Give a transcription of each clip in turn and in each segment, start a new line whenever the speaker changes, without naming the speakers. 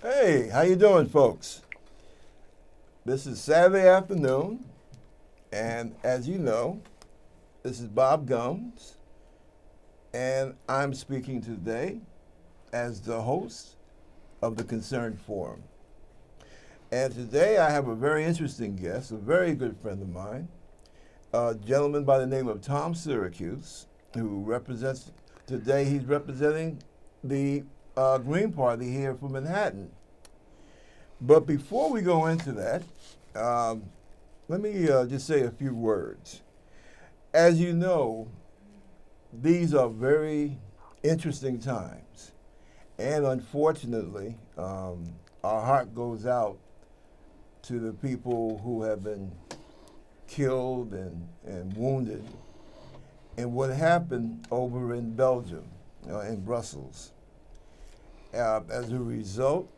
Hey, how you doing, folks? This is Saturday afternoon, and as you know, this is Bob Gumbs, and I'm speaking today as the host of the Concerned Forum. And today I have a very interesting guest, a very good friend of mine, a gentleman by the name of Tom Siracuse, who represents, today he's representing the Green Party here from Manhattan. But before we go into that, let me just say a few words. As you know, these are very interesting times. And unfortunately, our heart goes out to the people who have been killed and wounded in what happened over in Belgium, in Brussels. As a result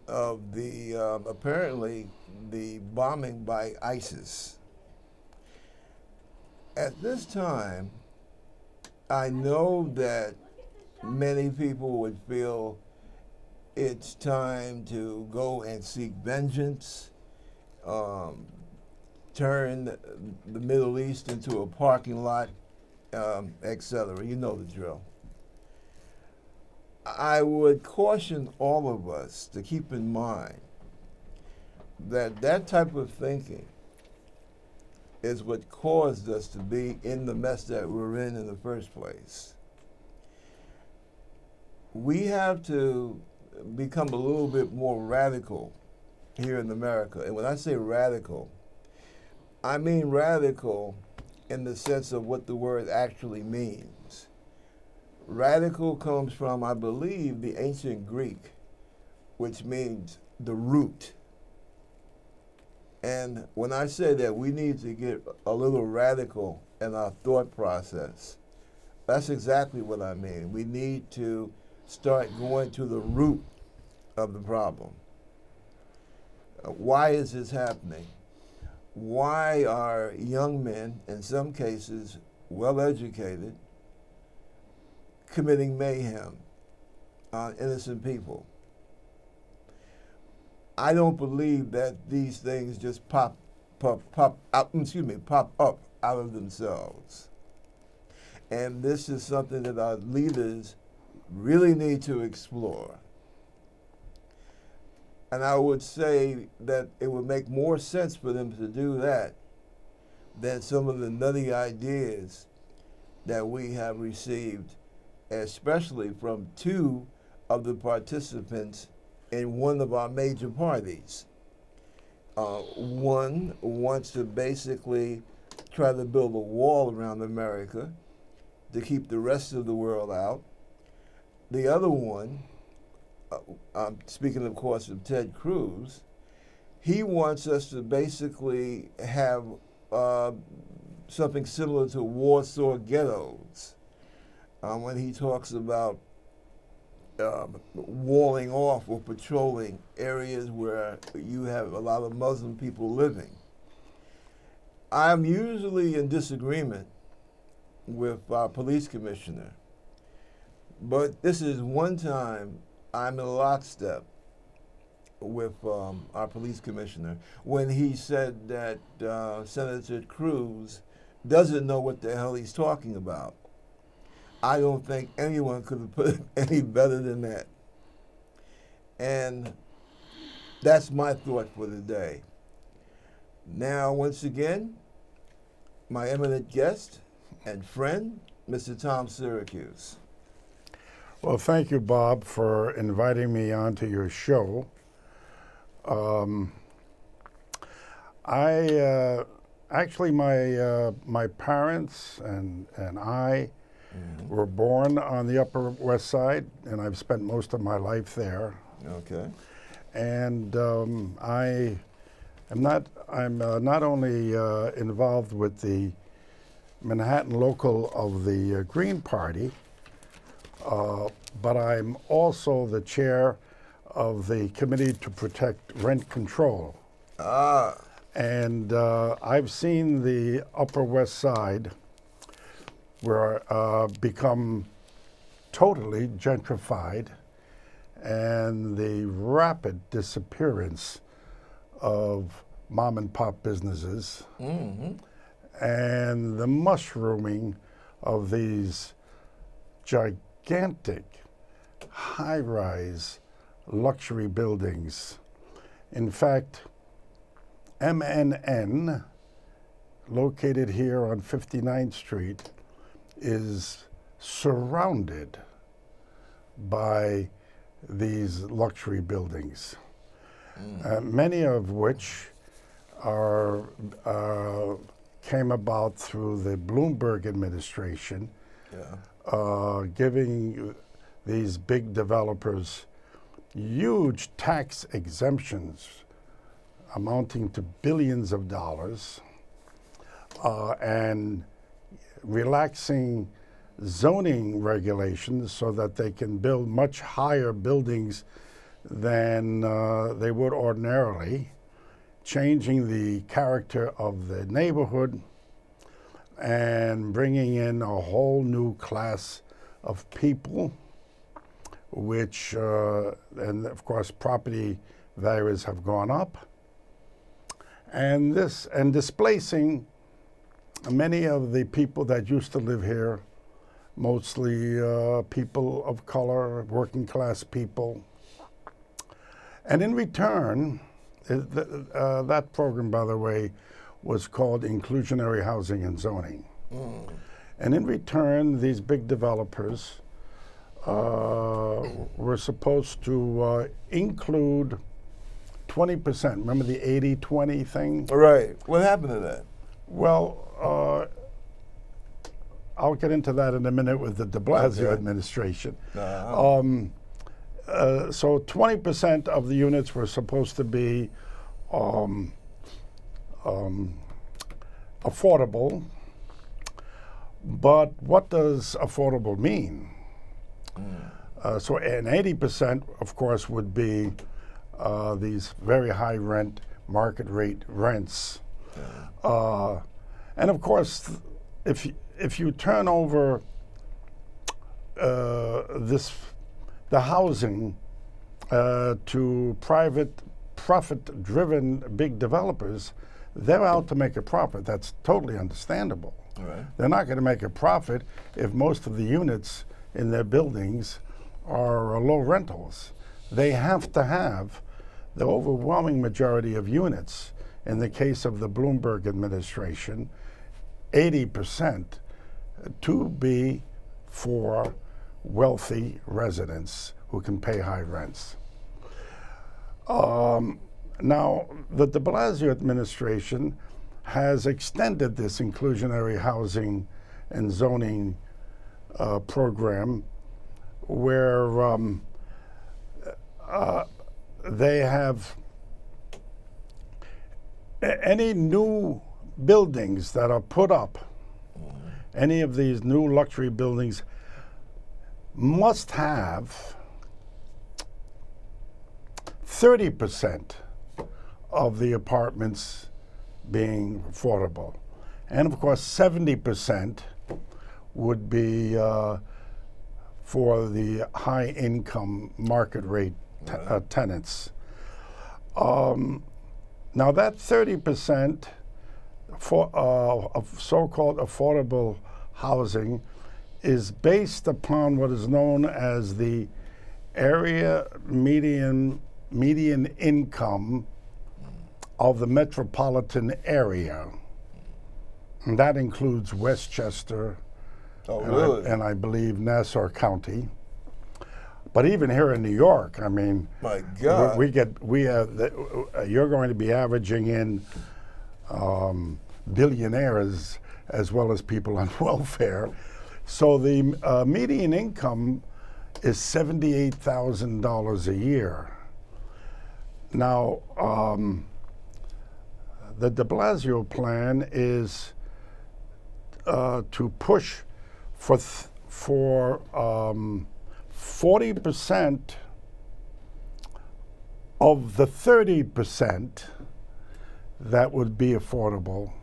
of the apparently the bombing by ISIS. At this time, I know that many people would feel it's time to go and seek vengeance, turn the Middle East into a parking lot, etc. You know the drill. I would caution all of us to keep in mind that that type of thinking is what caused us to be in the mess that we're in the first place. We have to become a little bit more radical here in America. And when I say radical, I mean radical in the sense of what the word actually means. Radical comes from, I believe, the ancient Greek, which means the root. And when I say that we need to get a little radical in our thought process, that's exactly what I mean. We need to start going to the root of the problem. Why is this happening? Why are young men, in some cases well educated, committing mayhem on innocent people? I don't believe that these things just pop up out of themselves. And this is something that our leaders really need to explore. And I would say that it would make more sense for them to do that than some of the nutty ideas that we have received, especially from two of the participants in one of our major parties. One wants to basically try to build a wall around America to keep the rest of the world out. The other one, I'm speaking of course of Ted Cruz, he wants us to basically have something similar to Warsaw ghettos. When he talks about walling off or patrolling areas where you have a lot of Muslim people living. I'm usually in disagreement with our police commissioner, but this is one time I'm in lockstep with our police commissioner when he said that Senator Cruz doesn't know what the hell he's talking about. I don't think anyone could have put it any better than that. And that's my thought for the day. Now, once again, my eminent guest and friend, Mr. Tom Siracuse.
Well, thank you, Bob, for inviting me onto your show. Actually, my parents and I were born on the Upper West Side, and I've spent most of my life there.
Okay.
And I'm not only involved with the Manhattan local of the Green Party, but I'm also the chair of the Committee to Protect Rent Control. And I've seen the Upper West Side become totally gentrified and the rapid disappearance of mom and pop businesses and the mushrooming of these gigantic high-rise luxury buildings. In fact, MNN, located here on 59th Street, is surrounded by these luxury buildings, many of which are came about through the Bloomberg administration, giving these big developers huge tax exemptions amounting to billions of dollars, and relaxing zoning regulations so that they can build much higher buildings than they would ordinarily, changing the character of the neighborhood and bringing in a whole new class of people, which, and of course, property values have gone up, and displacing many of the people that used to live here, mostly people of color, working class people. And in return, that program, by the way, was called Inclusionary Housing and Zoning. And in return, these big developers were supposed to include 20%. Remember the 80-20 thing?
Right. What happened to that?
Well, I'll get into that in a minute with the de Blasio administration. So 20% of the units were supposed to be affordable. But what does affordable mean? So an 80%, of course, would be these very high rent, market rate rents. And of course, if you turn over the housing to private, profit-driven big developers, they're out to make a profit. That's totally understandable.
Right.
They're not going to make a profit if most of the units in their buildings are low rentals. They have to have the overwhelming majority of units. In the case of the Bloomberg administration, 80% to be for wealthy residents who can pay high rents. Now, the de Blasio administration has extended this inclusionary housing and zoning program where they have any new buildings that are put up, any of these new luxury buildings must have 30% of the apartments being affordable. And of course, 70% would be for the high income market rate tenants. Now that 30% of so-called affordable housing is based upon what is known as the area median income of the metropolitan area. And that includes Westchester and I believe Nassau County. But even here in New York, I mean,
my God,
you're going to be averaging in billionaires as well as people on welfare. So the median income is $78,000 a year. Now, the de Blasio plan is to push for 40% of the 30% that would be affordable,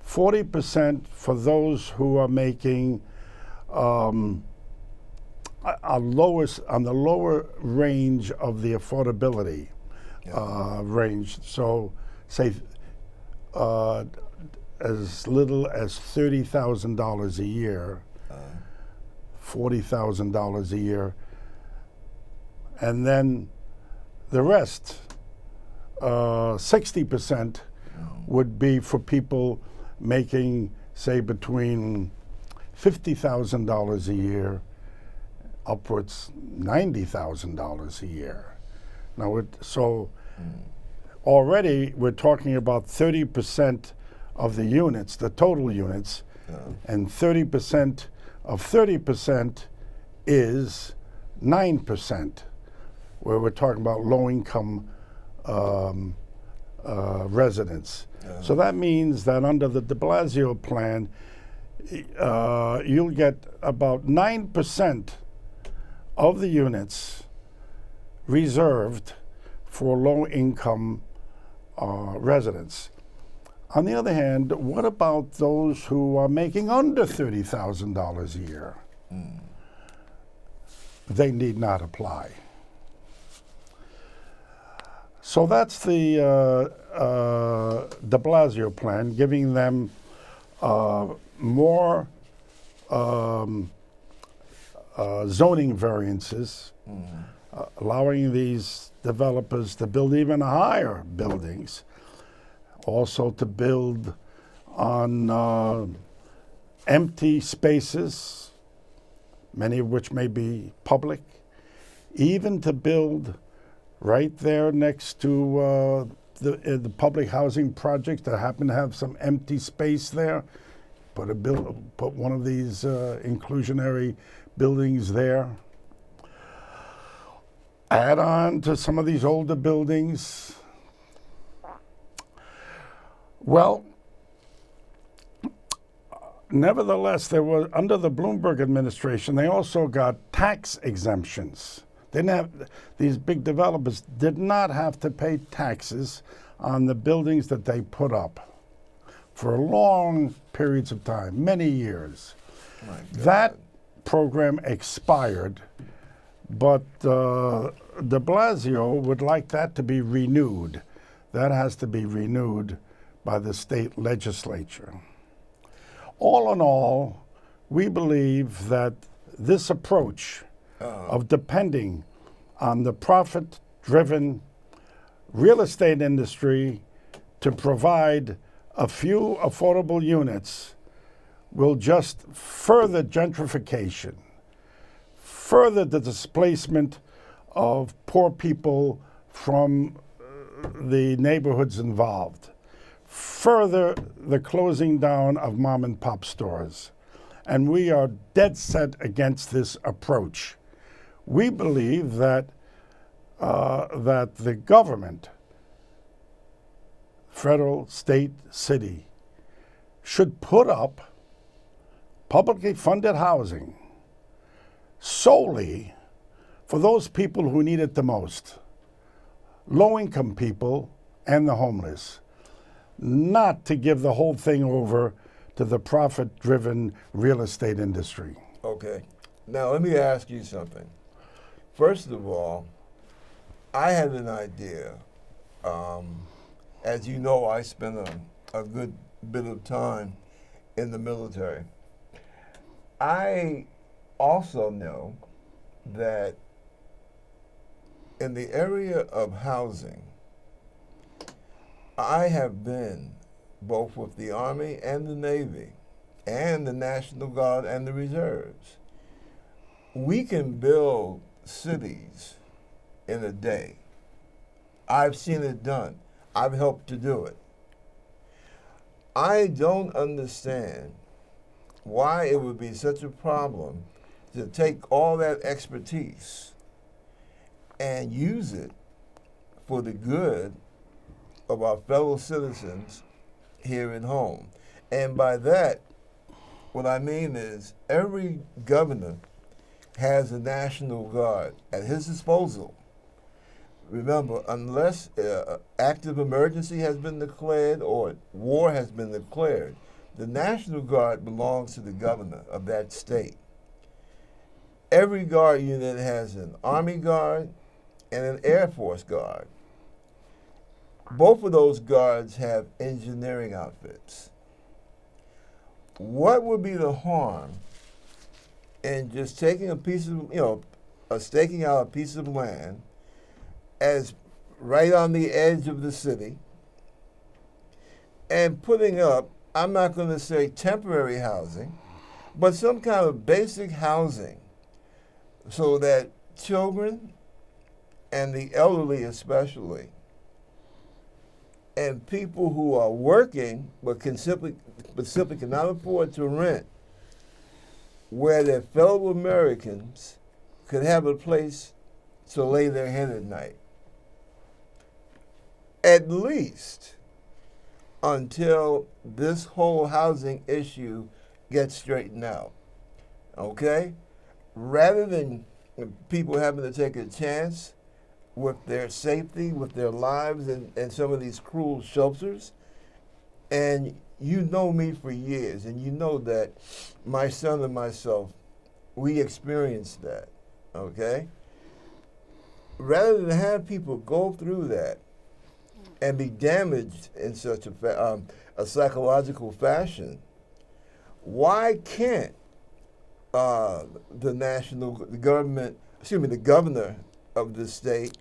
40% for those who are making on the lower range of the affordability range. So, say as little as $30,000 a year, $40,000 a year, and then the rest, 60%, would be for people making, say, between $50,000 a year upwards $90,000 a year. Now, already we're talking about 30% of the units, the total units, and 30% of 30% is 9%, where we're talking about low-income residents. So that means that under the de Blasio plan, you'll get about 9% of the units reserved for low-income residents. On the other hand, what about those who are making under $30,000 a year? They need not apply. So that's the de Blasio plan, giving them more zoning variances, allowing these developers to build even higher buildings, also to build on empty spaces, many of which may be public, even to build right there next to the public housing project that happen to have some empty space there. Put one of these inclusionary buildings there. Add on to some of these older buildings. Well, nevertheless, there was, under the Bloomberg administration, they also got tax exemptions. These big developers did not have to pay taxes on the buildings that they put up for long periods of time, many years. That program expired, but de Blasio would like that to be renewed. That has to be renewed by the state legislature. All in all, we believe that this approach of depending on the profit-driven real estate industry to provide a few affordable units will just further gentrification, further the displacement of poor people from the neighborhoods involved, further the closing down of mom and pop stores. And we are dead set against this approach. We believe that the government, federal, state, city, should put up publicly funded housing solely for those people who need it the most, low-income people and the homeless, not to give the whole thing over to the profit-driven real estate industry.
Okay. Now, let me ask you something. First of all, I had an idea. As you know, I spent a good bit of time in the military. I also know that in the area of housing, I have been both with the Army and the Navy and the National Guard and the Reserves. We can build cities in a day. I've seen it done. I've helped to do it. I don't understand why it would be such a problem to take all that expertise and use it for the good of our fellow citizens here at home. And by that, what I mean is every governor has a National Guard at his disposal. Remember, unless active emergency has been declared or war has been declared, the National Guard belongs to the governor of that state. every guard unit has an Army guard and an Air Force guard. Both of those guards have engineering outfits. What would be the harm in just taking a piece of, staking out a piece of land as right on the edge of the city and putting up, I'm not going to say temporary housing, but some kind of basic housing so that children and the elderly especially and people who are working but simply cannot afford to rent, where their fellow Americans could have a place to lay their head at night. At least until this whole housing issue gets straightened out. Okay? Rather than people having to take a chance with their safety, with their lives in some of these cruel shelters. And you know me for years, and you know that my son and myself, we experienced that, okay? Rather than have people go through that and be damaged in such a psychological fashion, why can't the governor of the state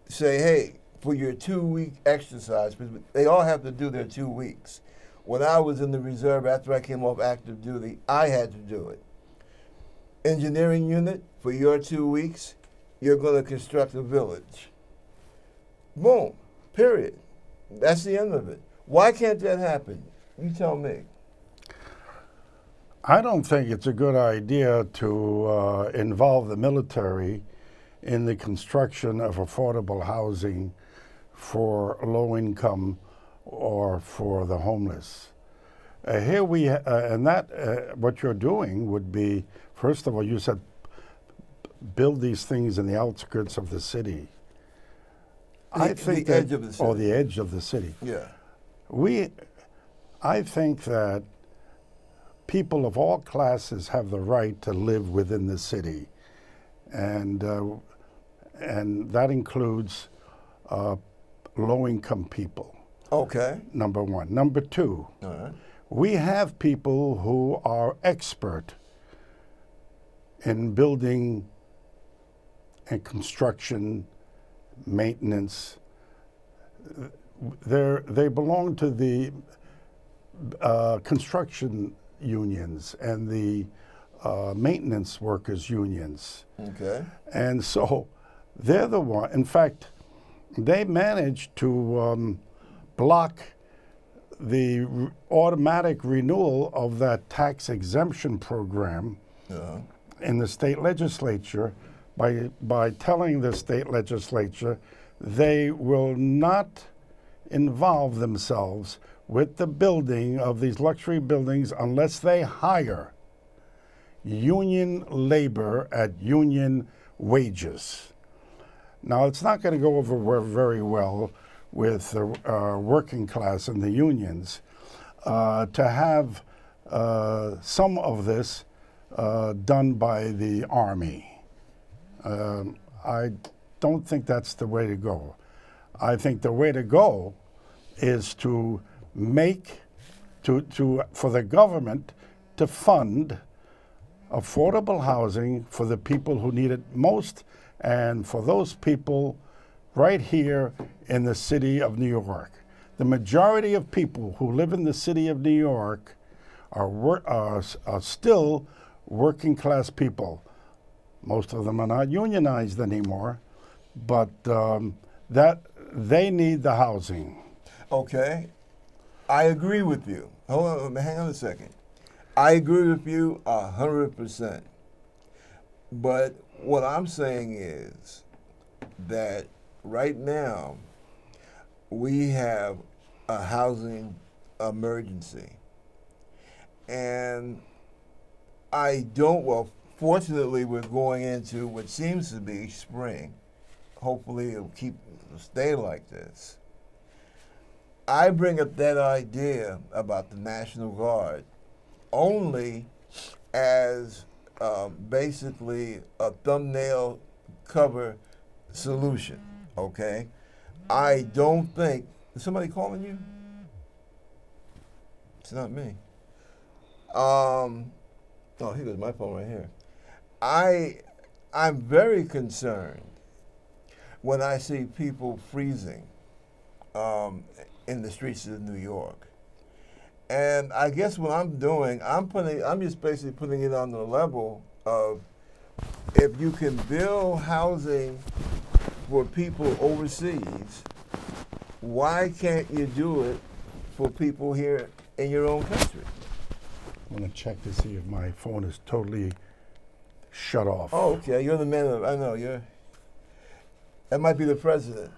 say, hey, for your 2-week exercise, because they all have to do their 2 weeks. When I was in the reserve after I came off active duty, I had to do it. Engineering unit, for your 2 weeks, you're going to construct a village. Boom, period. That's the end of it. Why can't that happen? You tell me.
I don't think it's a good idea to involve the military in the construction of affordable housing for low income or for the homeless. Here we and that what you're doing would be, first of all, you said build these things in the outskirts of the city. I think
the edge of the city.
Or the edge of the city.
Yeah.
I think that people of all classes have the right to live within the city, and that includes low-income people.
Okay.
Number one. Number two,
All right.
we have people who are expert in building and construction, maintenance. They belong to the construction unions and the maintenance workers unions.
Okay.
And so they're the one. In fact, they managed to block the automatic renewal of that tax exemption program in the state legislature by telling the state legislature they will not involve themselves with the building of these luxury buildings unless they hire union labor at union wages. Now, it's not going to go over very well with the working class and the unions to have some of this done by the Army. I don't think that's the way to go. I think the way to go is to for the government to fund affordable housing for the people who need it most, and for those people right here in the city of New York. The majority of people who live in the city of New York are still working class people. Most of them are not unionized anymore, but that they need the housing.
Okay. I agree with you. Hold on, hang on a second. I agree with you 100%. But what I'm saying is that right now we have a housing emergency. And fortunately we're going into what seems to be spring. Hopefully it'll stay like this. I bring up that idea about the National Guard only as basically a thumbnail cover solution, okay? I don't think, is somebody calling you? It's not me. Oh, here goes my phone right here. I'm very concerned when I see people freezing in the streets of New York. And I guess what I'm doing, I'm just basically putting it on the level of, if you can build housing for people overseas, why can't you do it for people here in your own country?
I'm going to check to see if my phone is totally shut off.
Oh, okay. You're the man of, I know, that might be the president.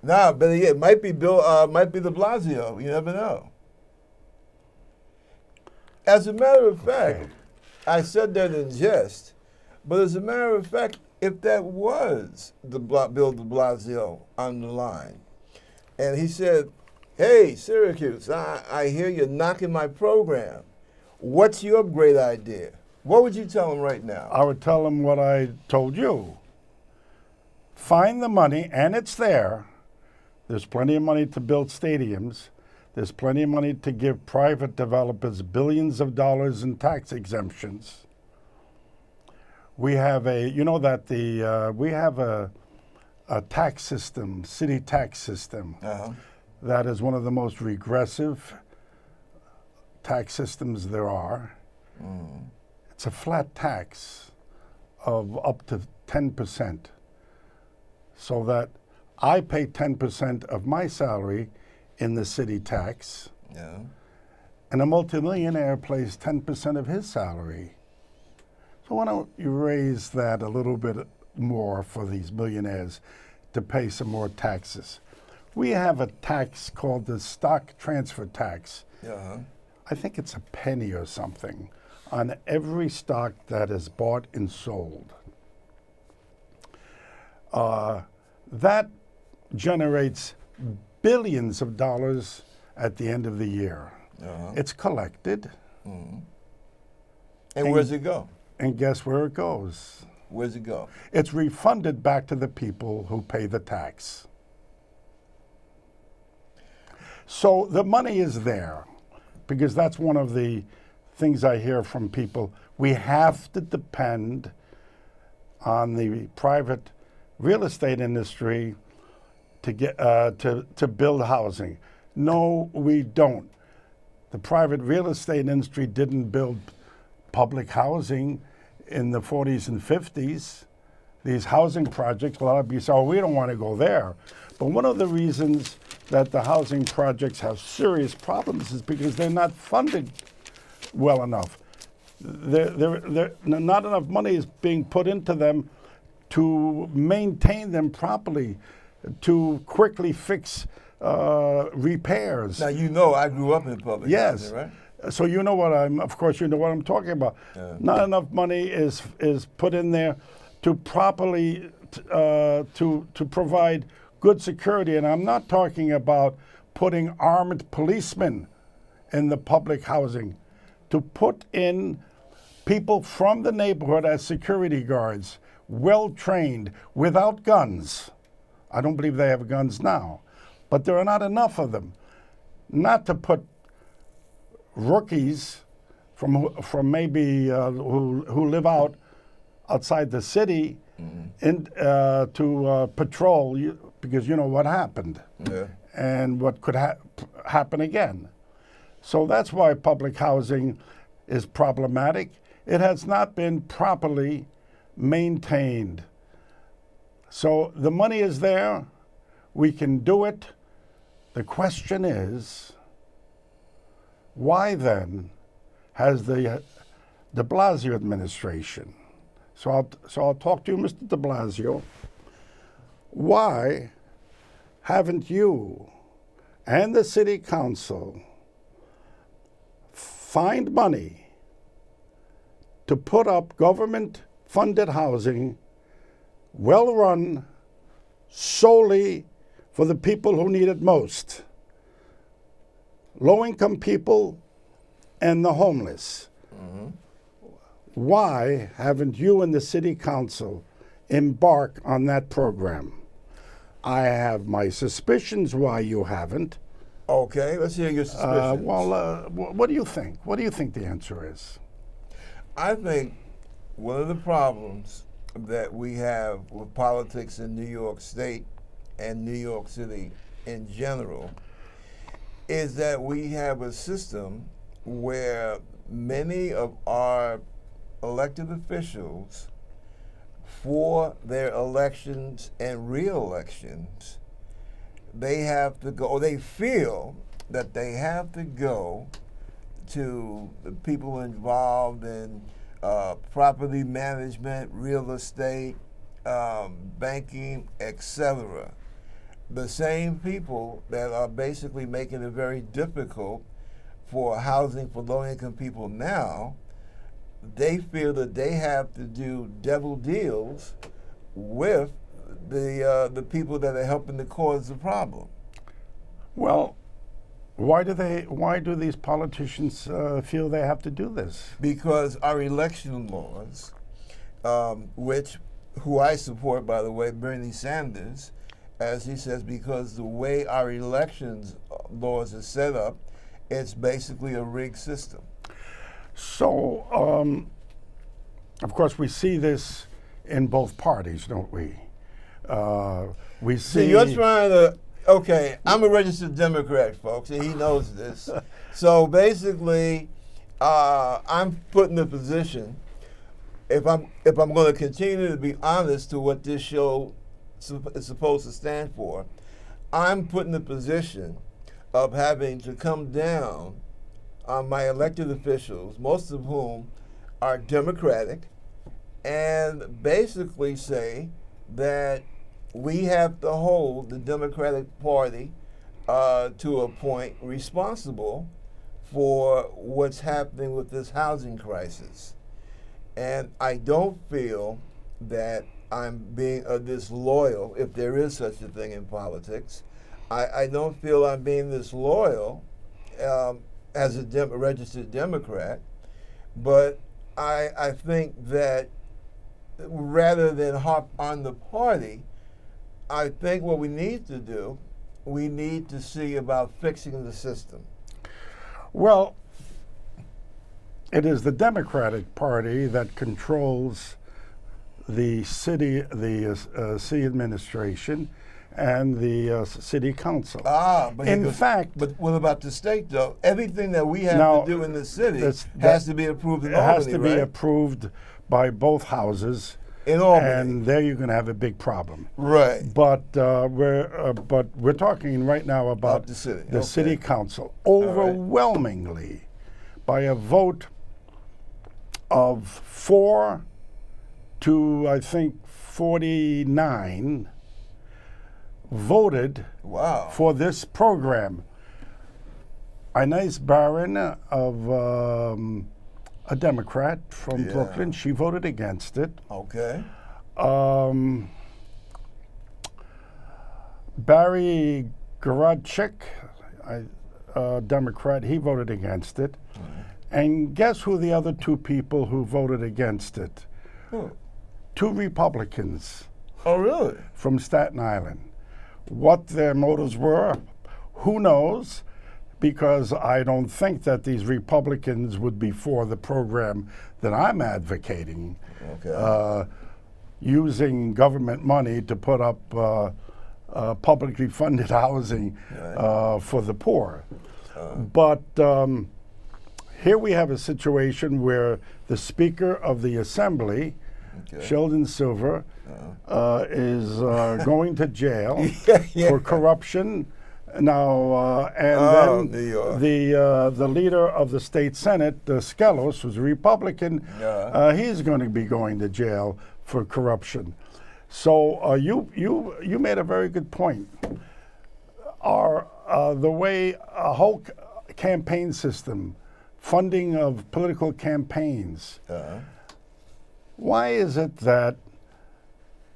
Nah, but yeah, it might be might be de Blasio. You never know. As a matter of fact, I said that in jest, but as a matter of fact, if that was Bill de Blasio on the line, and he said, "Hey, Syracuse, I hear you're knocking my program. What's your great idea?" What would you tell him right now?
I would tell him what I told you. Find the money, and it's there. There's plenty of money to build stadiums. There's plenty of money to give private developers billions of dollars in tax exemptions. We have we have a tax system, city tax system, that is one of the most regressive tax systems there are. It's a flat tax of up to 10%, so that I pay 10% of my salary in the city tax, and a multimillionaire pays 10% of his salary. So why don't you raise that a little bit more for these millionaires to pay some more taxes? We have a tax called the stock transfer tax. I think it's a penny or something on every stock that is bought and sold. That generates billions of dollars at the end of the year. It's collected.
And where's it go?
And guess where it goes?
Where's it go?
It's refunded back to the people who pay the tax. So the money is there, because that's one of the things I hear from people. We have to depend on the private real estate industry to get to build housing. No, we don't. The private real estate industry didn't build public housing in the 40s and 50s. These housing projects, a lot of people say, oh, we don't want to go there. But one of the reasons that the housing projects have serious problems is because they're not funded well enough. Not enough money is being put into them to maintain them properly, to quickly fix repairs.
Now, you know I grew up in public housing, right?
So you know what of course you know what I'm talking about. Not enough money is put in there to properly to provide good security, and I'm not talking about putting armed policemen in the public housing. To put in people from the neighborhood as security guards, well trained, without guns. I don't believe they have guns now, but there are not enough of them. Not to put rookies from maybe who live outside the city in to patrol, because you know what happened and what could happen again. So that's why public housing is problematic. It has not been properly maintained. So the money is there. We can do it. The question is, why then has the de Blasio administration, so I'll talk to you, Mr. de Blasio, why haven't you and the city council find money to put up government-funded housing, well-run, solely for the people who need it most? Low-income people and the homeless. why haven't you and the city council embarked on that program? I have my suspicions why you haven't.
Okay, let's hear your suspicions.
What do you think? What do you think the answer is?
I think one of the problems that we have with politics in New York State and New York City in general is that we have a system where many of our elected officials, for their elections and re-elections, they have to go, or they feel that they have to go to the people involved in property management, real estate, banking, etc. The same people that are basically making it very difficult for housing for low-income people now, they feel that they have to do devil deals with the people that are helping to cause the problem.
Well, why do these politicians feel they have to do this?
Because our election laws, who I support, by the way, Bernie Sanders, as he says, because the way our elections laws are set up, it's basically a rigged system.
So, of course, we see this in both parties, don't we? We see.
So you're trying to. Okay, I'm a registered Democrat, folks, and he knows this. So basically, I'm put in a position. If I'm going to continue to be honest to what this show is supposed to stand for, I'm put in a position of having to come down on my elected officials, most of whom are Democratic, and basically say that we have to hold the Democratic Party to a point responsible for what's happening with this housing crisis. And I don't feel that I'm being disloyal, if there is such a thing in politics. I don't feel I'm being disloyal as a registered Democrat, but I think that rather than harp on the party, I think what we need to do, we need to see about fixing the system.
Well, it is the Democratic Party that controls the city administration and the city council.
But
in fact,
but what about the state, though? Everything that we have to do in the city has to be approved in Albany,
It has to be approved by both houses.
In Albany.
And there you're going to have a big problem.
Right.
But we're talking right now about
the city.
The city council. Overwhelmingly, by a vote of 4 to, I think, 49, voted for this program. Inez Barron of a Democrat from Brooklyn, she voted against it.
Okay.
Barry Gorodchik, a Democrat, he voted against it. And guess who the other two people who voted against it?
Who?
2 Republicans.
Oh, really?
From Staten Island. What their motives were, who knows? Because I don't think that these Republicans would be for the program that I'm advocating, using government money to put up publicly funded housing for the poor. But here we have a situation where the Speaker of the Assembly, Sheldon Silver, is going to jail for corruption. Now, and then the leader of the state senate, Skelos, who's a Republican, he's going to be going to jail for corruption. So you made a very good point. The way a whole campaign system, funding of political campaigns, why is it that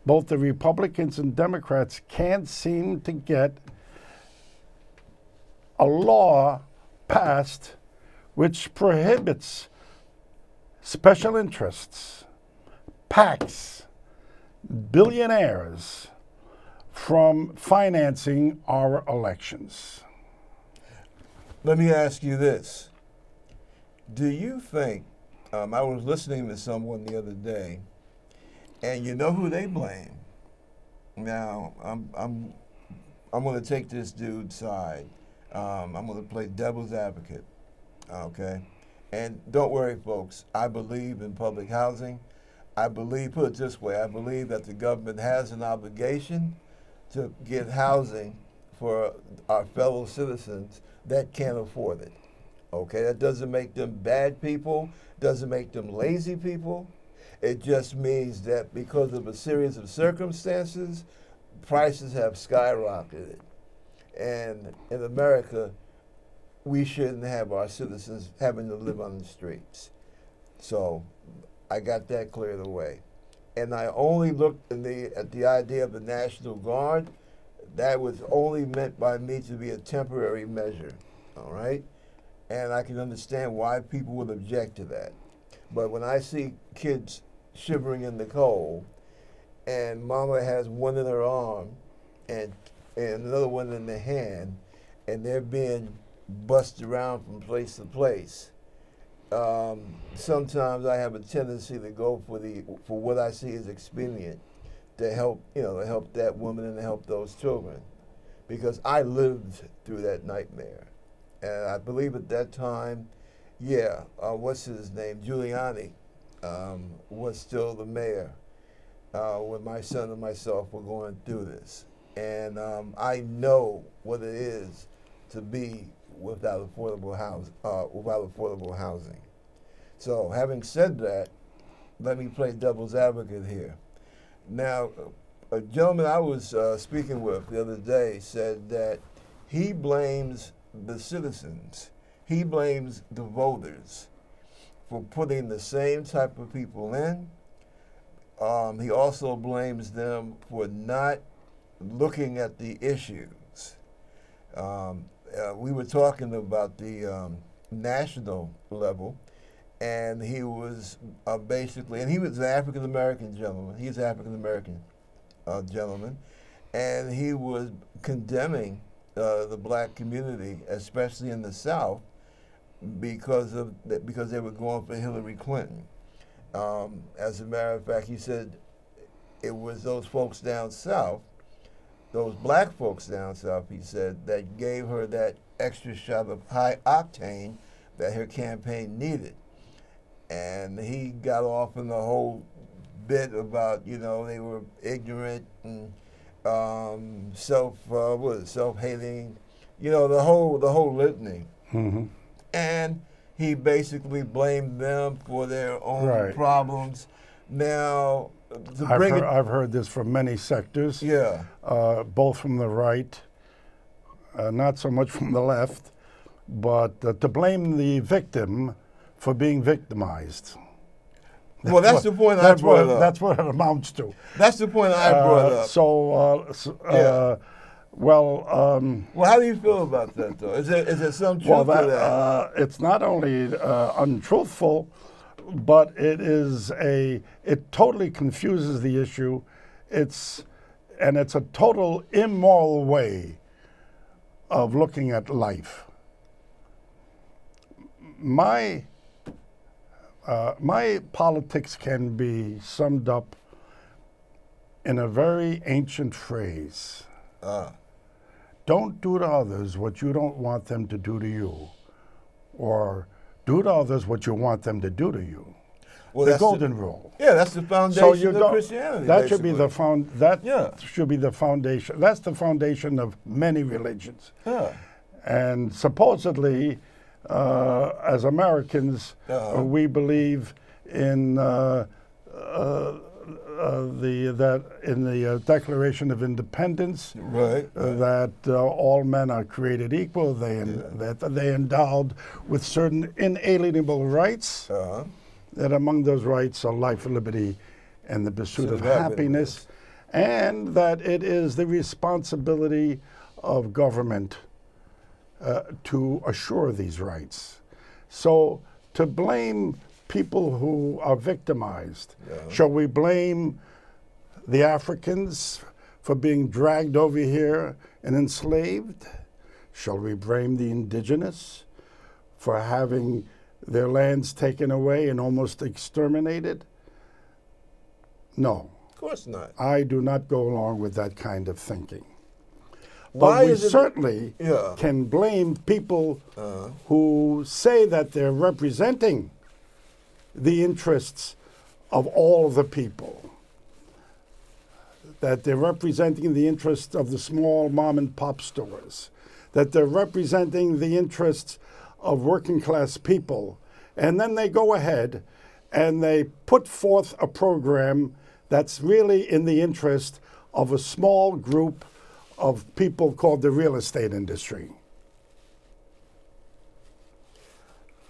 both the Republicans and Democrats can't seem to get a law passed which prohibits special interests, PACs, billionaires from financing our elections.
Let me ask you this. Do you think, I was listening to someone the other day, and you know who they blame? Now, I'm going to take this dude's side. I'm going to play devil's advocate, okay? And don't worry, folks. I believe in public housing. I believe, put it this way, I believe that the government has an obligation to get housing for our fellow citizens that can't afford it. Okay, that doesn't make them bad people, doesn't make them lazy people. It just means that because of a series of circumstances, prices have skyrocketed. And in America, we shouldn't have our citizens having to live on the streets. So I got that cleared away. And I only looked at the idea of the National Guard. That was only meant by me to be a temporary measure, all right? And I can understand why people would object to that. But when I see kids shivering in the cold, and mama has one in her arm and another one in the hand, and they're being bussed around from place to place, sometimes I have a tendency to go for what I see as expedient to help that woman and to help those children, because I lived through that nightmare. And I believe at that time, what's his name? Giuliani was still the mayor when my son and myself were going through this. And I know what it is to be without affordable housing. So having said that, let me play devil's advocate here. Now, a gentleman I was speaking with the other day said that he blames the citizens, he blames the voters for putting the same type of people in. He also blames them for not looking at the issues. We were talking about the national level, and he was basically, and he was an African American gentleman. He's an African American gentleman, and he was condemning the black community, especially in the South, because they were going for Hillary Clinton. As a matter of fact, he said it was those folks down south, those black folks down south, he said, that gave her that extra shot of high octane that her campaign needed. And he got off in the whole bit about, they were ignorant and self-hating, the whole litany.
Mm-hmm.
And he basically blamed them for their own problems. Now,
I've heard this from many sectors, both from the right, not so much from the left, but to blame the victim for being victimized.
Well, that's the point I brought up.
That's what it amounts to.
That's the point I brought up.
Well,
how do you feel about that, though? Is there some truth to that?
It's not only untruthful, but it totally confuses the issue. It's a total immoral way of looking at life. My politics can be summed up in a very ancient phrase. Don't do to others what you don't want them to do to you, or do to others what you want them to do to you. Well, the golden rule.
Yeah, that's the foundation of Christianity.
That should be the should be the foundation. That's the foundation of many religions.
Yeah.
And supposedly, as Americans, we believe in the Declaration of Independence, that all men are created equal. That they endowed with certain inalienable rights. That among those rights are life, liberty, and the pursuit of happiness, and that it is the responsibility of government to assure these rights. So to blame people who are victimized?
Yeah.
Shall we blame the Africans for being dragged over here and enslaved? Shall we blame the indigenous for having their lands taken away and almost exterminated? No.
Of course not.
I do not go along with that kind of thinking.
Why
But we
is it-
certainly
Yeah.
can blame people who say that they're representing the interests of all the people, that they're representing the interests of the small mom and pop stores, that they're representing the interests of working class people. And then they go ahead and they put forth a program that's really in the interest of a small group of people called the real estate industry.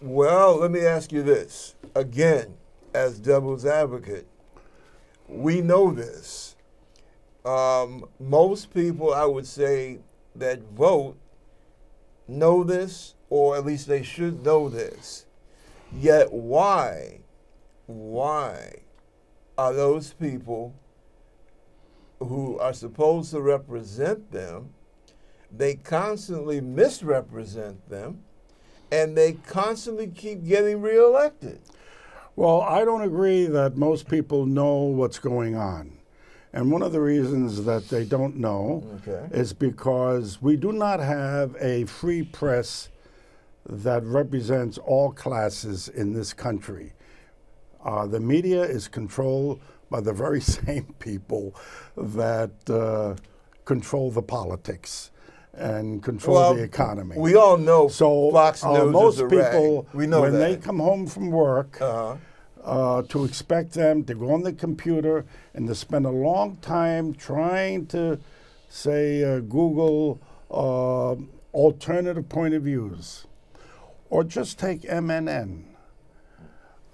Well, let me ask you this. Again, as devil's advocate, we know this. Most people, I would say, that vote know this, or at least they should know this. Yet why are those people who are supposed to represent them, they constantly misrepresent them, and they constantly keep getting reelected?
Well, I don't agree that most people know what's going on. And one of the reasons that they don't know is because we do not have a free press that represents all classes in this country. The media is controlled by the very same people that control the politics and control the economy.
We all know
So
Fox News
most
is a
people,
rag. We know
when
that.
they come home from work, to expect them to go on the computer and to spend a long time trying to, say, Google alternative point of views, or just take MNN.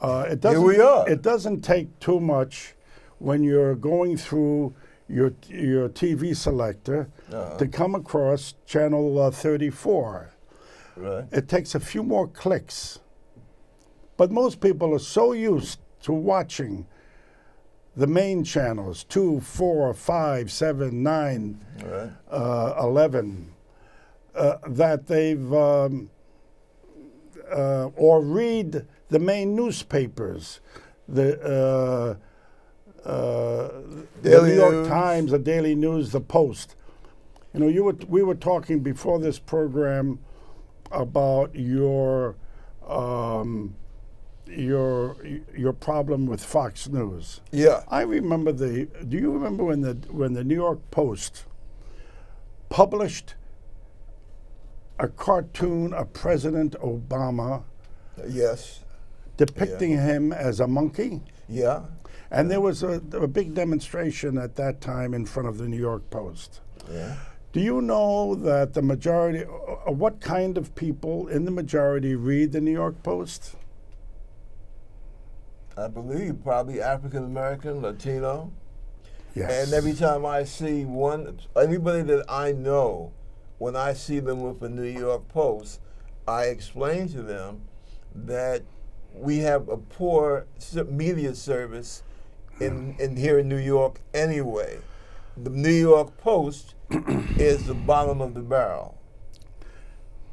It doesn't,
Here we are.
It doesn't take too much when you're going through your TV selector to come across channel 34.
Right.
It takes a few more clicks. But most people are so used to watching the main channels, 2, 4, 5, 7, 9,
Right.
11, that they've, or read the main newspapers, the New York
News.
Times, the Daily News, the Post. You know, we were talking before this program about your problem with Fox News.
Yeah.
I remember do you remember when the New York Post published a cartoon of President Obama
Yes.
depicting him as a monkey?
Yeah.
And there was a big demonstration at that time in front of the New York Post.
Yeah.
Do you know that the majority, what kind of people in the majority read the New York Post?
I believe probably African American, Latino.
Yes.
And every time I see anybody that I know, when I see them with the New York Post, I explain to them that we have a poor media service in here in New York anyway. The New York Post is the bottom of the barrel.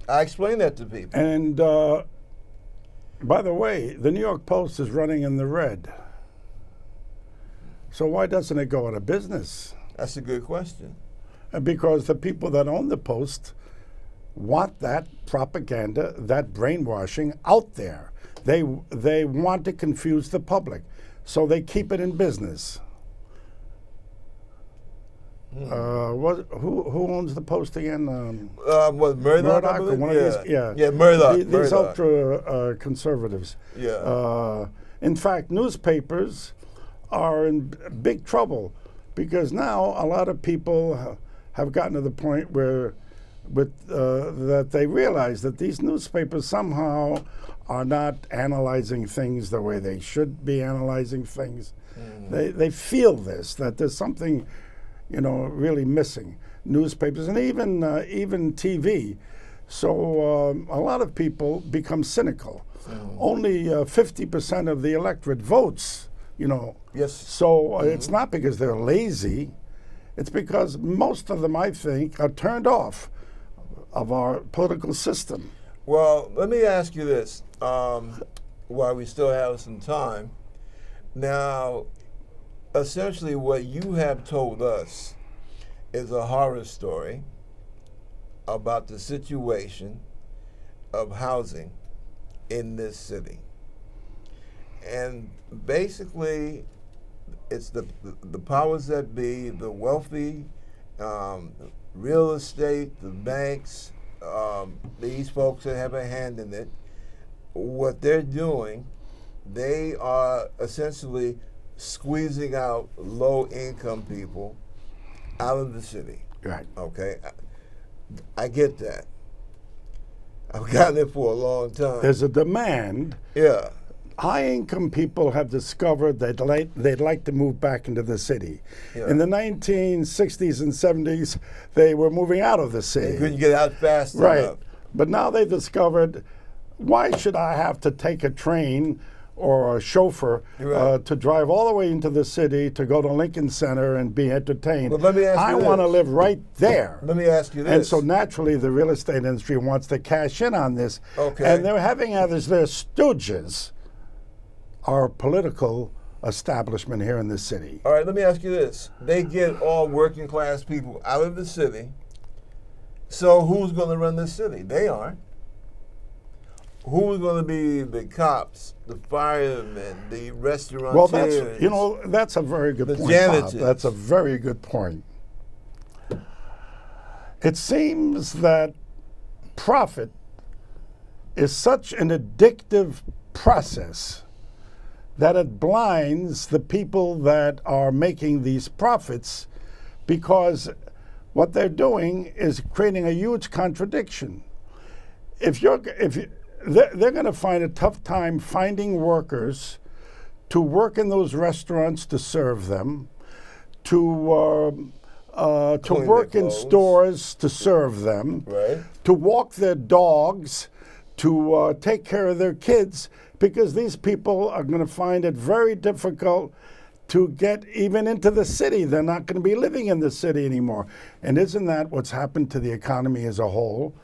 I explain that to people.
And by the way, the New York Post is running in the red. So why doesn't it go out of business?
That's a good question.
Because the people that own the Post want that propaganda, that brainwashing out there. They want to confuse the public, so they keep it in business. Who owns the Post again?
What, Murdoch? I
Murdoch or
believe?
one of these? Yeah,
Yeah, Murdoch.
These
Murdoch.
ultra conservatives.
Yeah.
In fact, newspapers are in big trouble because now a lot of people have gotten to the point where that they realize that these newspapers somehow are not analyzing things the way they should be analyzing things. They feel this, that there's something, really missing. Newspapers and even TV So a lot of people become cynical. Only 50% of the electorate votes, you know.
Yes.
So it's not because they're lazy. It's because most of them, I think, are turned off of our political system.
Well, let me ask you this, while we still have some time. Now, essentially what you have told us is a horror story about the situation of housing in this city. And basically, it's the powers that be, the wealthy, real estate, the banks, these folks that have a hand in it. What they're doing, they are essentially squeezing out low-income people out of the city.
Right.
Okay, I get that. I've gotten it for a long time.
There's a demand.
Yeah.
High-income people have discovered they'd like to move back into the city.
Yeah.
In the 1960s and 70s, they were moving out of the city.
They couldn't get out fast
Right.
enough.
But now they've discovered, why should I have to take a train or a chauffeur
Right.
to drive all the way into the city to go to Lincoln Center and be entertained?
Well, let me ask you
I want to
this.
live right there.
Let me ask you this.
And so naturally, the real estate industry wants to cash in on this.
Okay.
And they're having others, their stooges, our political establishment here in the city.
All right, let me ask you this. They get all working class people out of the city. So who's going to run this city? They aren't. Who's going to be the cops, the firemen, the restaurateurs?
Well, that's a very good
The
point,
janitors.
Bob. That's a very good point. It seems that profit is such an addictive process that it blinds the people that are making these profits, because what they're doing is creating a huge contradiction. They're going to find a tough time finding workers to work in those restaurants to serve them, to work in stores to serve them,
Right.
to walk their dogs, to take care of their kids, because these people are going to find it very difficult to get even into the city. They're not going to be living in the city anymore. And isn't that what's happened to the economy as a whole?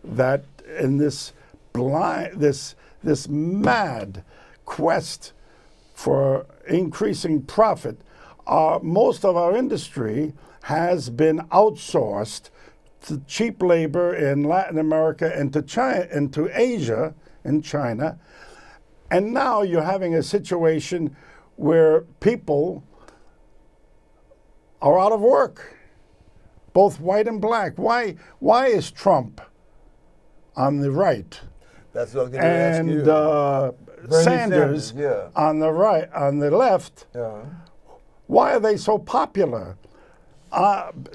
That in this mad quest for increasing profit, most of our industry has been outsourced to cheap labor in Latin America and to China, and to Asia and China. And now you're having a situation where people are out of work, both white and black. Why is Trump on the right
That's what I was going to ask
and
you.
Sanders
yeah.
on the right, on the left?
Yeah.
Why are they so popular?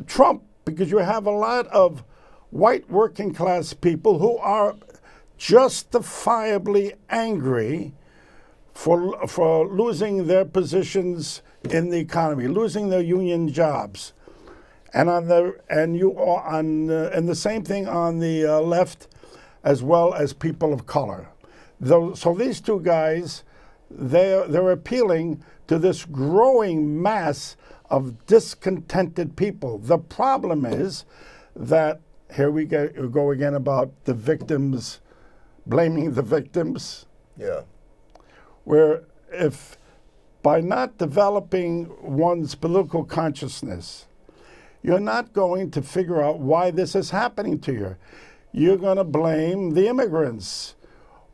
Trump, because you have a lot of white working class people who are justifiably angry for losing their positions in the economy, losing their union jobs, and the same thing on the left, as well as people of color. So these two guys, they're appealing to this growing mass of discontented people. The problem is that here we go again about the victims, blaming the victims.
Yeah.
Where if by not developing one's political consciousness, you're not going to figure out why this is happening to you. You're going to blame the immigrants,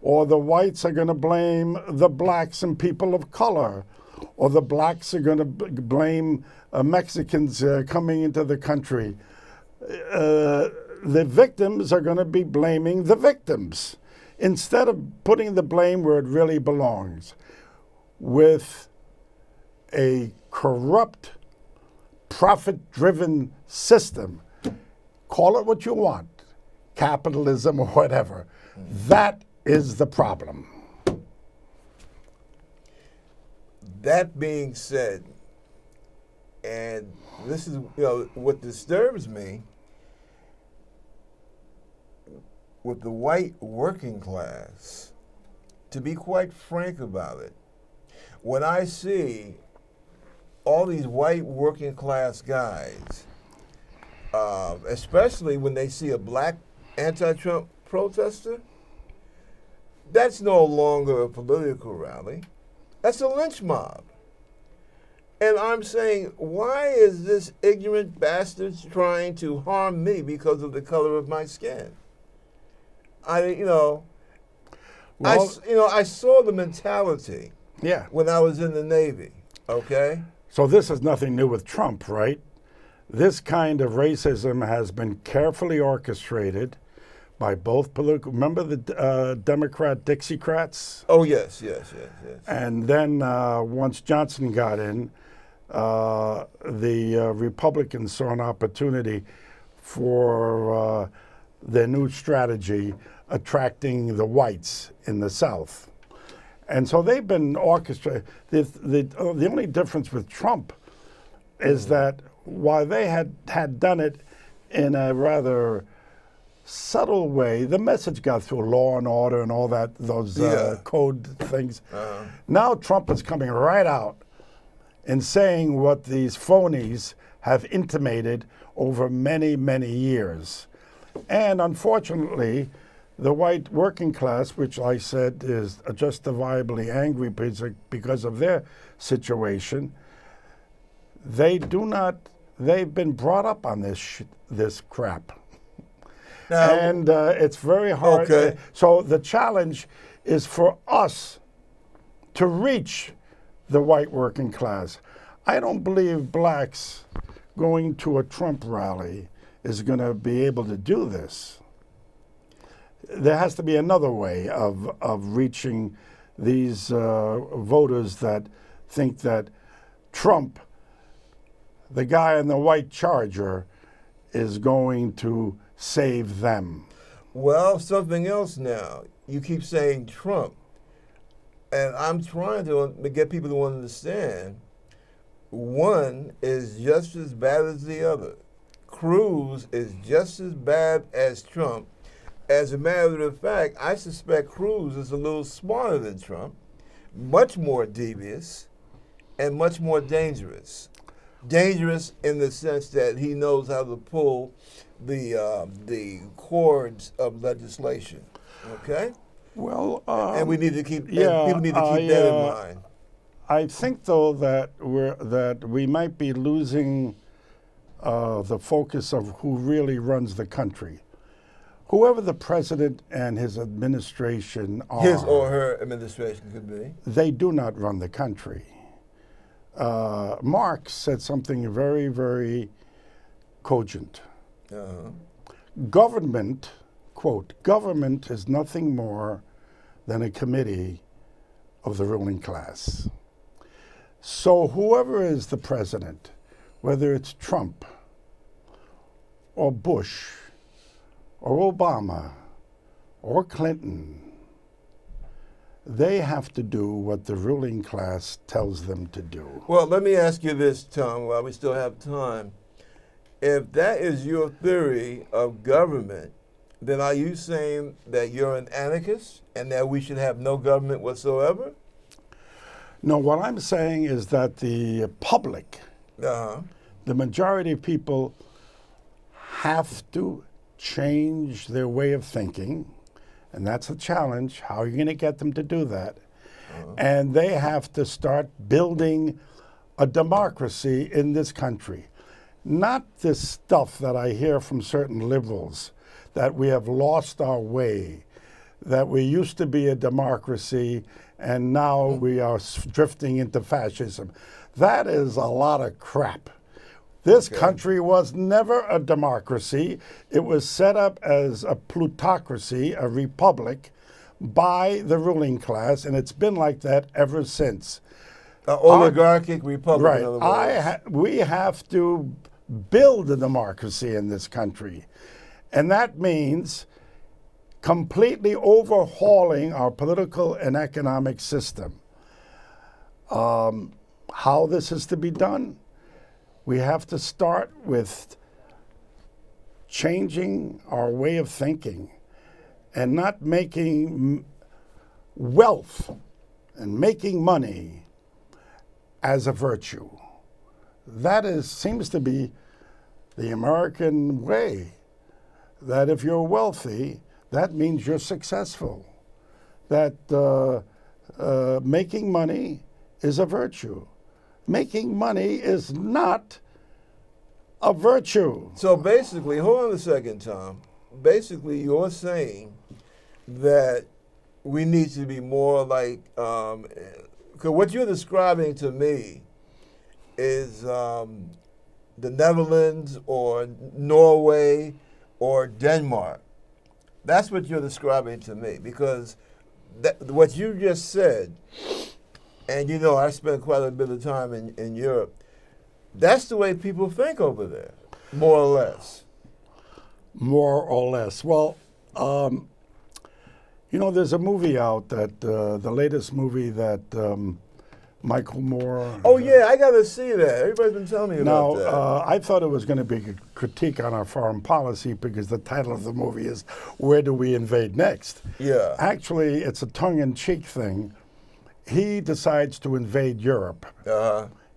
or the whites are going to blame the blacks and people of color, or the blacks are going to blame Mexicans coming into the country. The victims are going to be blaming the victims, instead of putting the blame where it really belongs, with a corrupt, profit-driven system. Call it what you want, capitalism or whatever. That is the problem.
That being said, and this is what disturbs me, with the white working class, to be quite frank about it, when I see all these white working class guys, especially when they see a black anti-Trump protester, that's no longer a political rally. That's a lynch mob. And I'm saying, why is this ignorant bastard trying to harm me because of the color of my skin?
Well,
I saw the mentality
yeah.
when I was in the Navy, okay?
So this is nothing new with Trump, right? This kind of racism has been carefully orchestrated by both political. Remember the Democrat Dixiecrats?
Oh, yes.
And then once Johnson got in, the Republicans saw an opportunity for their new strategy, attracting the whites in the South. And so they've been orchestrated. The only difference with Trump is that while they had done it in a rather subtle way, the message got through, law and order and all that, those code things. Now Trump is coming right out and saying what these phonies have intimated over many, many years. And unfortunately, the white working class, which I said is justifiably angry because of their situation, they've been brought up on this crap.
Now,
And it's very hard.
Okay.
So the challenge is for us to reach the white working class. I don't believe blacks going to a Trump rally is going to be able to do this. There has to be another way of reaching these voters that think that Trump, the guy in the white Charger, is going to save them.
well, something else now. You keep saying Trump. And I'm trying to get people to understand one is just as bad as the other. Cruz is just as bad as Trump. As a matter of fact, I suspect Cruz is a little smarter than Trump, much more devious, and much more dangerous. Dangerous in the sense that he knows how to pull the cords of legislation. Okay?
Well,
And we need to keep
yeah,
people need to keep that in mind.
I think, though, that we might be losing the focus of who really runs the country. Whoever the president and his administration are,
His or her administration could be.
they do not run the country. Marx said something very, very cogent.
Uh-huh.
Government, quote, government is nothing more than a committee of the ruling class. So whoever is the president, whether it's Trump or Bush or Obama or Clinton, they have to do what the ruling class tells them to do.
Well, let me ask you this, Tom, while we still have time. If that is your theory of government, then are you saying that you're an anarchist and that we should have no government whatsoever?
No, what I'm saying is that the public,
Uh-huh.
the majority of people, have to change their way of thinking, and that's a challenge. How are you going to get them to do that? And they have to start building a democracy in this country. Not this stuff that I hear from certain liberals, that we have lost our way, that we used to be a democracy and now we are drifting into fascism. That is a lot of crap. This country was never a democracy. It was set up as a plutocracy, a republic, by the ruling class, and it's been like that ever since.
Oligarchic republic, in other
Right.
words.
We have to build a democracy in this country. And that means completely overhauling our political and economic system. How this is to be done? We have to start with changing our way of thinking and not making wealth and making money as a virtue. That seems to be the American way, that if you're wealthy, that means you're successful, that making money is a virtue. Making money is not a virtue.
So basically, hold on a second, Tom. Basically, you're saying that we need to be more like, because what you're describing to me is the Netherlands or Norway or Denmark. That's what you're describing to me, because what you just said, and you know I spent quite a bit of time in Europe, that's the way people think over there, more or less.
More or less. Well, you know, there's a movie out that, the latest movie that Michael Moore.
Oh, yeah, I got to see that. Everybody's been telling me about that.
I thought it was going to be a critique on our foreign policy because the title of the movie is Where Do We Invade Next?
Yeah.
Actually, it's a tongue-in-cheek thing. He decides to invade Europe.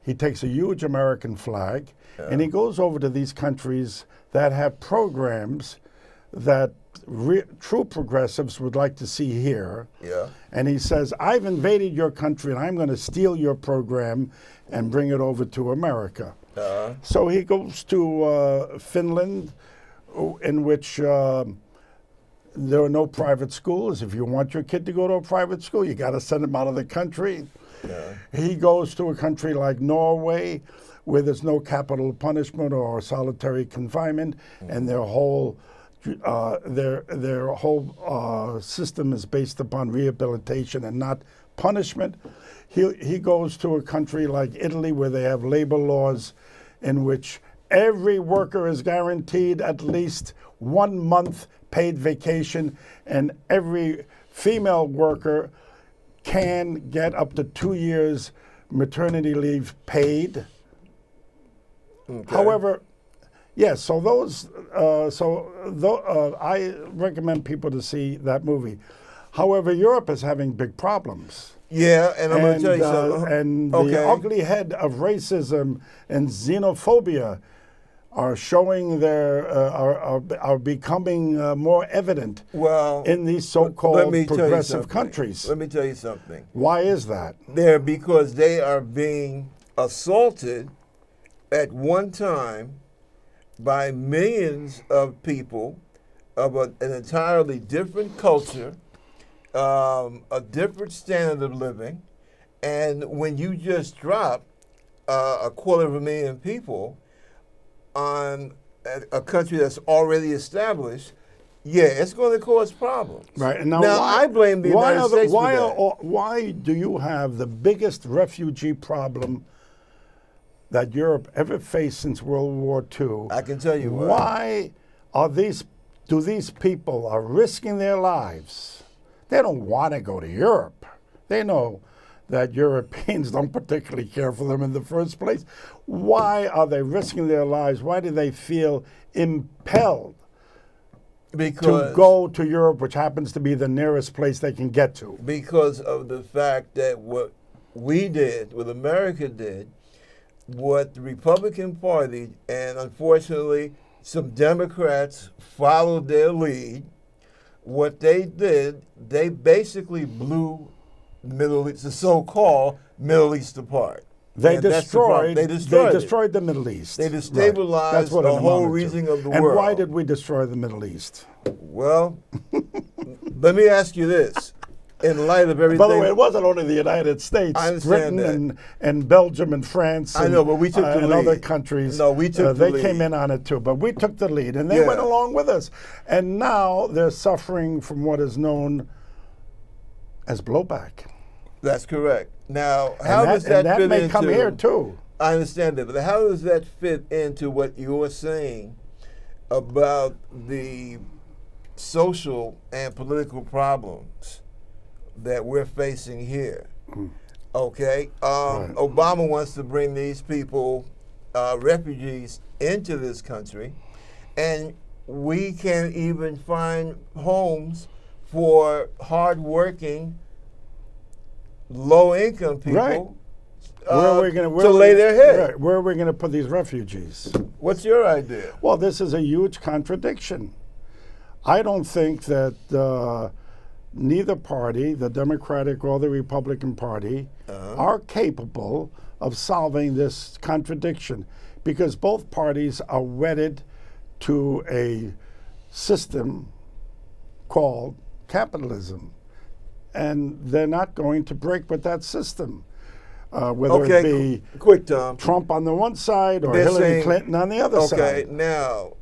He takes a huge American flag, and he goes over to these countries that have programs that true progressives would like to see here.
Yeah.
And he says, I've invaded your country, and I'm going to steal your program and bring it over to America. So he goes to Finland, in which there are no private schools. If you want your kid to go to a private school, you got to send him out of the country. He goes to a country like Norway, where there's no capital punishment or solitary confinement, and their whole system is based upon rehabilitation and not punishment. He goes to a country like Italy, where they have labor laws in which every worker is guaranteed at least 1 month paid vacation, and every female worker can get up to 2 years maternity leave paid.
Okay.
However, yes, so I recommend people to see that movie. However, Europe is having big problems.
Yeah, and I'm going to tell you something.
And the ugly head of racism and xenophobia are showing are becoming more evident in these so-called progressive countries.
Let me tell you something.
Why is that?
Because they are being assaulted at one time by millions of people of an entirely different culture, a different standard of living, and when you just drop 250,000 people on a country that's already established, yeah, it's going to cause problems.
Right. And now
I blame the United States for that.
Why do you have the biggest refugee problem that Europe ever faced since World War II?
I can tell you
why. Why do these people are risking their lives? They don't want to go to Europe. They know that Europeans don't particularly care for them in the first place. Why are they risking their lives? Why do they feel impelled to go to Europe, which happens to be the nearest place they can get to?
Because of the fact that what we did, what America did, what the Republican Party, and unfortunately some Democrats followed their lead, what they did, they basically blew the so-called Middle East apart.
They destroyed the Middle East.
They destabilized the whole region of the world.
And why did we destroy the Middle East?
Well, let me ask you this. In light of everything.
By the way, it wasn't only the United States.
I understand
Britain and Belgium and France.
I know, but we took the lead.
And other countries.
No, we took the lead.
They came in on it too, but we took the lead, and they went along with us. And now they're suffering from what is known as blowback.
That's correct. Now, how does that fit into?
And that may come here too.
I understand that, but how does that fit into what you're saying about the social and political problems that we're facing here? Okay, right. Obama wants to bring these people, refugees, into this country, and we can't even find homes for hardworking, low-income people
Right. Where are we gonna,
to lay their head.
Right, where are we going to put these refugees?
What's your idea?
Well, this is a huge contradiction. I don't think that neither party, the Democratic or the Republican Party, are capable of solving this contradiction because both parties are wedded to a system called capitalism. And they're not going to break with that system. Whether it be
quick, Tom.
Trump on the one side or
They're
Hillary
saying-
Clinton on the other side.
Okay, now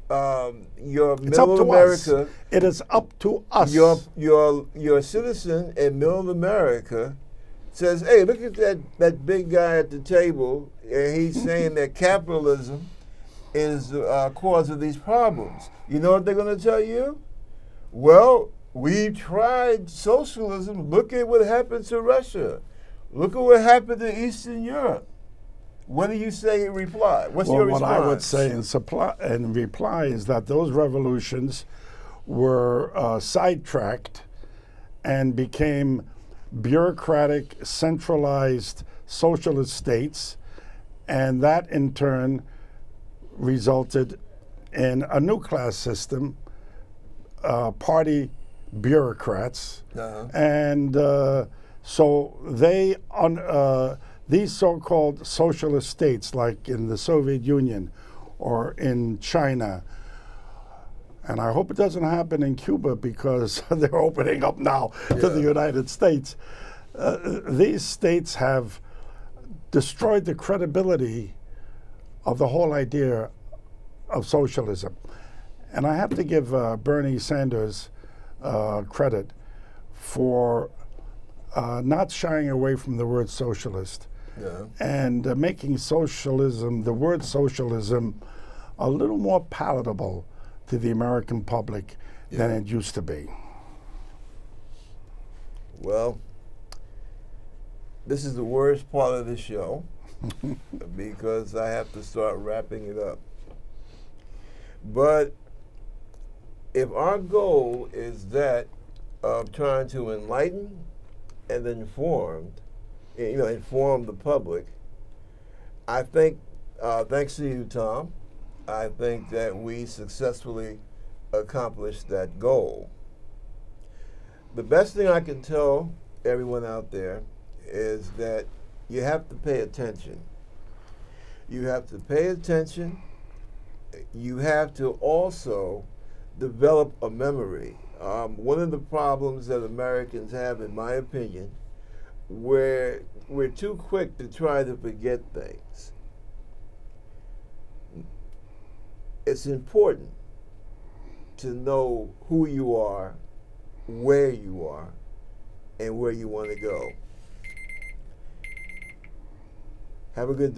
your
It's up
middle
to us.
America,
It is up to us.
your citizen in middle America says, "Hey, look at that big guy at the table, and he's saying that capitalism is the cause of these problems." You know what they're going to tell you? Well, we tried socialism. Look at what happened to Russia. Look at what happened to Eastern Europe. What do you say in reply? What's your response?
What I would say in reply is that those revolutions were sidetracked and became bureaucratic, centralized socialist states, and that in turn resulted in a new class system, party bureaucrats, and so these so-called socialist states, like in the Soviet Union or in China, and I hope it doesn't happen in Cuba because they're opening up now to the United States. These states have destroyed the credibility of the whole idea of socialism. And I have to give Bernie Sanders credit for not shying away from the word socialist and making socialism, the word socialism, a little more palatable to the American public than it used to be.
Well, this is the worst part of the show because I have to start wrapping it up. But if our goal is that of trying to enlighten and inform the public, I think, thanks to you, Tom, I think that we successfully accomplished that goal. The best thing I can tell everyone out there is that you have to pay attention. You have to pay attention. You have to also develop a memory. One of the problems that Americans have, in my opinion, where we're too quick to try to forget things. It's important to know who you are, where you are, and where you want to go. Have a good day.